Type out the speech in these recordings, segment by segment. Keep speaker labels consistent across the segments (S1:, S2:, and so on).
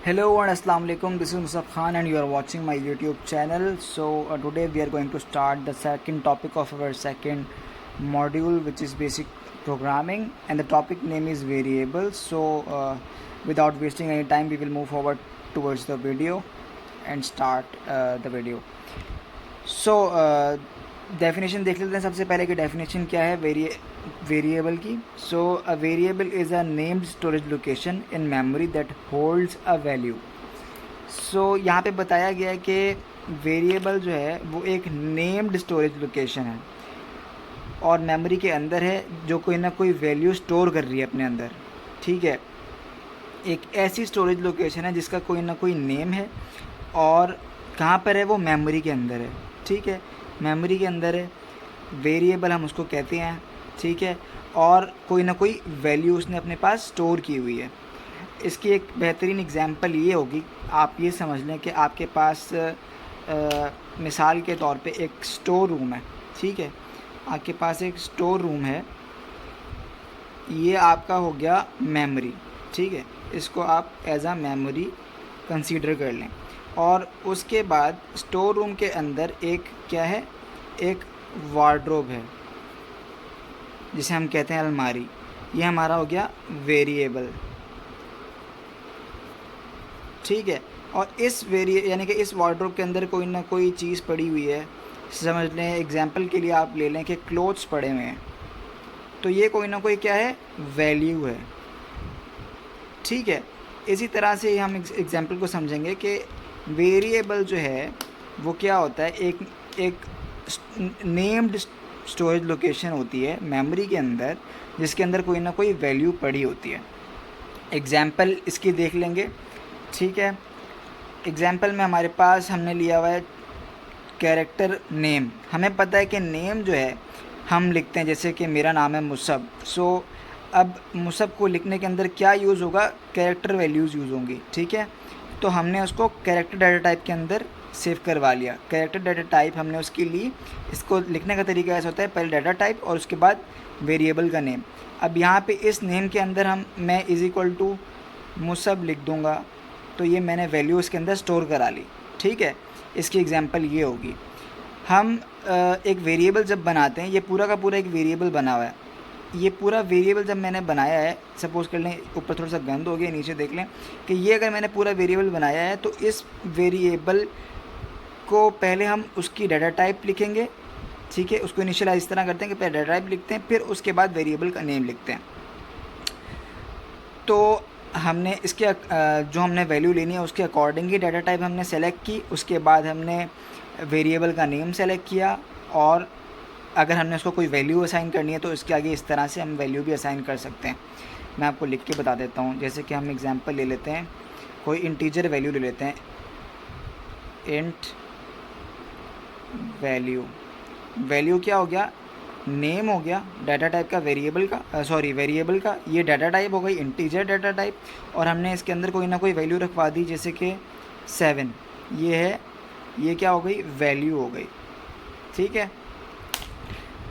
S1: Hello and Assalamu alaikum. This is Musaf Khan and you are watching my YouTube channel. So today we are going to start the second topic of our second module, which is basic programming, and the topic name is variables. So without wasting any time, we will move forward towards the video and start the video. So definition देख लेते हैं सबसे पहले कि definition क्या है variable की. So a variable is a named storage location in memory that holds a value. So यहाँ पे बताया गया है कि वेरिएबल जो है वो एक नेम्ड स्टोरेज लोकेशन है और मेमोरी के अंदर है जो कोई ना कोई वैल्यू स्टोर कर रही है अपने अंदर. ठीक है, एक ऐसी स्टोरेज लोकेशन है जिसका कोई ना कोई नेम है और कहाँ पर है, वो मेमोरी के अंदर है. ठीक है, मेमोरी के अंदर है, वेरिएबल हम उसको कहते हैं. ठीक है, और कोई ना कोई वैल्यू उसने अपने पास स्टोर की हुई है. इसकी एक बेहतरीन एग्जांपल ये होगी, आप ये समझ लें कि आपके पास मिसाल के तौर पे एक स्टोर रूम है. ठीक है, आपके पास एक स्टोर रूम है, ये आपका हो गया मेमोरी. ठीक है, इसको आप एज आ मेमोरी कंसीडर कर लें. और उसके बाद स्टोर रूम के अंदर एक क्या है, एक वार्डरोब है जिसे हम कहते हैं अलमारी. ये हमारा हो गया वेरिएबल. ठीक है, और इस यानी कि इस वार्डरोब के अंदर कोई ना कोई चीज़ पड़ी हुई है. समझ लें, एग्जांपल के लिए आप ले लें कि क्लोथ्स पड़े हुए हैं, तो ये कोई ना कोई क्या है, वैल्यू है. ठीक है, इसी तरह से हम एग्जांपल को समझेंगे कि वेरिएबल जो है वो क्या होता है, एक नेम्ड स्टोरेज लोकेशन होती है मेमोरी के अंदर जिसके अंदर कोई ना कोई वैल्यू पड़ी होती है. एग्जांपल इसकी देख लेंगे. ठीक है, एग्जांपल में हमारे पास हमने लिया हुआ है कैरेक्टर नेम. हमें पता है कि नेम जो है हम लिखते हैं, जैसे कि मेरा नाम है मुसब. सो अब मुसब को लिखने के अंदर क्या यूज़ होगा, कैरेक्टर वैल्यूज़ यूज़ होंगी. ठीक है, तो हमने उसको कैरेक्टर डाटा टाइप के अंदर सेव करवा लिया. कैरेक्टर डाटा टाइप हमने उसकी ली. इसको लिखने का तरीका ऐसा होता है, पहले डाटा टाइप और उसके बाद वेरिएबल का नेम. अब यहाँ पे इस नेम के अंदर मैं इज़ इक्वल टू मुसब लिख दूँगा, तो ये मैंने वैल्यू इसके अंदर स्टोर करा ली. ठीक है, इसकी एग्जांपल ये होगी. हम एक वेरिएबल जब बनाते हैं, ये पूरा का पूरा एक वेरिएबल बना हुआ है. ये पूरा वेरिएबल जब मैंने बनाया है, सपोज़ कर लें ऊपर थोड़ा सा गंद हो गया, नीचे देख लें कि ये अगर मैंने पूरा वेरिएबल बनाया है, तो इस वेरिएबल को पहले हम उसकी डाटा टाइप लिखेंगे. ठीक है, उसको इनिशियलाइज इस तरह करते हैं कि पहले डाटा टाइप लिखते हैं, फिर उसके बाद वेरिएबल का नेम लिखते हैं. तो हमने इसके जो हमने वैल्यू लेनी है उसके अकॉर्डिंग ही डाटा टाइप हमने सेलेक्ट की. उसके बाद हमने वेरिएबल का नेम सेलेक्ट किया, और अगर हमने उसको कोई वैल्यू असाइन करनी है तो इसके आगे इस तरह से हम वैल्यू भी असाइन कर सकते हैं. मैं आपको लिख के बता देता हूँ. जैसे कि हम एग्जांपल ले लेते हैं, कोई इंटीजर वैल्यू ले लेते हैं, इंट वैल्यू. वैल्यू क्या हो गया, नेम हो गया डाटा टाइप का, वेरिएबल का. ये डाटा टाइप हो गई इंटीजर डाटा टाइप, और हमने इसके अंदर कोई ना कोई वैल्यू रखवा दी, जैसे कि 7. ये है, ये क्या हो गई, वैल्यू हो गई. ठीक है,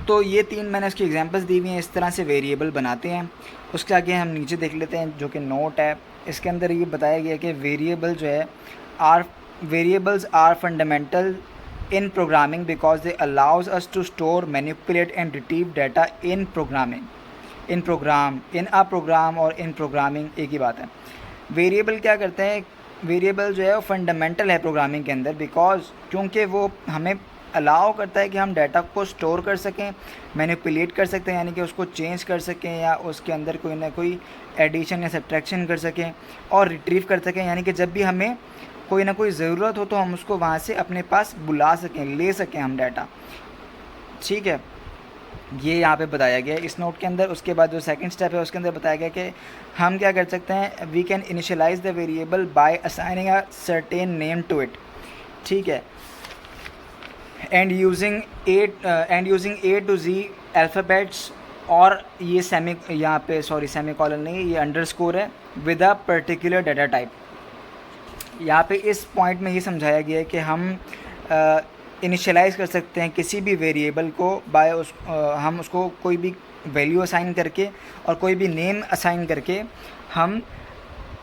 S1: तो ये 3 मैंने इसकी एग्जांपल्स दी हुई हैं. इस तरह से वेरिएबल बनाते हैं. उसके आगे हम नीचे देख लेते हैं जो कि नोट है. इसके अंदर ये बताया गया कि वेरिएबल जो है variables are fundamental in programming because they allows us to store, manipulate and retrieve data in program और इन प्रोग्रामिंग एक ही बात है. वेरिएबल क्या करते हैं, वेरिएबल जो है वो फंडामेंटल है प्रोग्रामिंग के अंदर, क्योंकि वो हमें अलाउ करता है कि हम डाटा को स्टोर कर सकें, मैनिपुलेट कर सकते हैं, यानी कि उसको चेंज कर सकें या उसके अंदर कोई ना कोई एडिशन या सब्ट्रैक्शन कर सकें, और रिट्रीव कर सकें, यानी कि जब भी हमें कोई ना कोई ज़रूरत हो तो हम उसको वहाँ से अपने पास बुला सकें, ले सकें हम डाटा. ठीक है, ये यहाँ पे बताया गया है इस नोट के अंदर. उसके बाद जो सेकंड स्टेप है उसके अंदर बताया गया कि हम क्या कर सकते हैं, we can initialise the variable by assigning a certain name to it. ठीक है, and using A to Z alphabets, और ये यहाँ पे सेमी कॉलन नहीं, ये अंडरस्कोर है, with a particular data type. यहाँ पे इस पॉइंट में ये समझाया गया है कि हम इनिशियलाइज़ कर सकते हैं किसी भी वेरिएबल को बाय हम उसको कोई भी वैल्यू असाइन करके और कोई भी नेम असाइन करके हम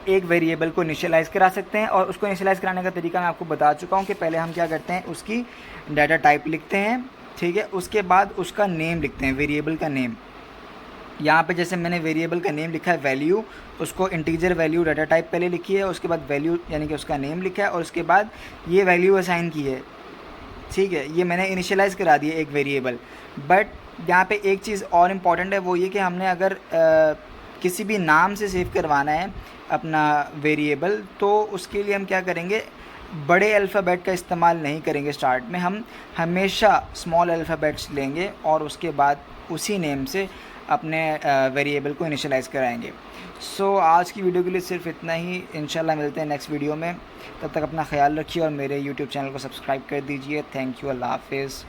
S1: एक वेरिएबल को इनिशियलाइज़ करा सकते हैं। और उसको इनिशियलाइज़ कराने का तरीका मैं आपको बता चुका हूँ कि पहले हम क्या करते हैं, उसकी डाटा टाइप लिखते हैं, ठीक है। उसके बाद उसका नेम लिखते हैं, वेरिएबल का नेम। यहाँ पे जैसे मैंने वेरिएबल का नेम लिखा है वैल्यू, उसको इंटीजर वैल्यू डाटा टाइप पहले लिखी है, उसके बाद वैल्यू यानी कि उसका नेम लिखा है, और उसके बाद ये वैल्यू असाइन की है, ठीक है। ये मैंने इनिशियलाइज़ करा दिया एक वेरिएबल। बट यहाँ पे एक चीज़ और इम्पॉर्टेंट है, वो ये कि हमने अगर किसी भी नाम से सेव करवाना है अपना वेरिएबल, तो उसके लिए हम क्या करेंगे, बड़े अल्फ़ाबेट का इस्तेमाल नहीं करेंगे। स्टार्ट में हम हमेशा स्मॉल अल्फ़ाबेट्स लेंगे और उसके बाद उसी नेम से अपने वेरिएबल को इनिशियलाइज़ कराएंगे। सो आज की वीडियो के लिए सिर्फ इतना ही। इंशाल्लाह मिलते हैं नेक्स्ट वीडियो में। तब तक अपना ख्याल रखिए और मेरे यूट्यूब चैनल को सब्सक्राइब कर दीजिए। थैंक यू, अल्लाह हाफ़िज़।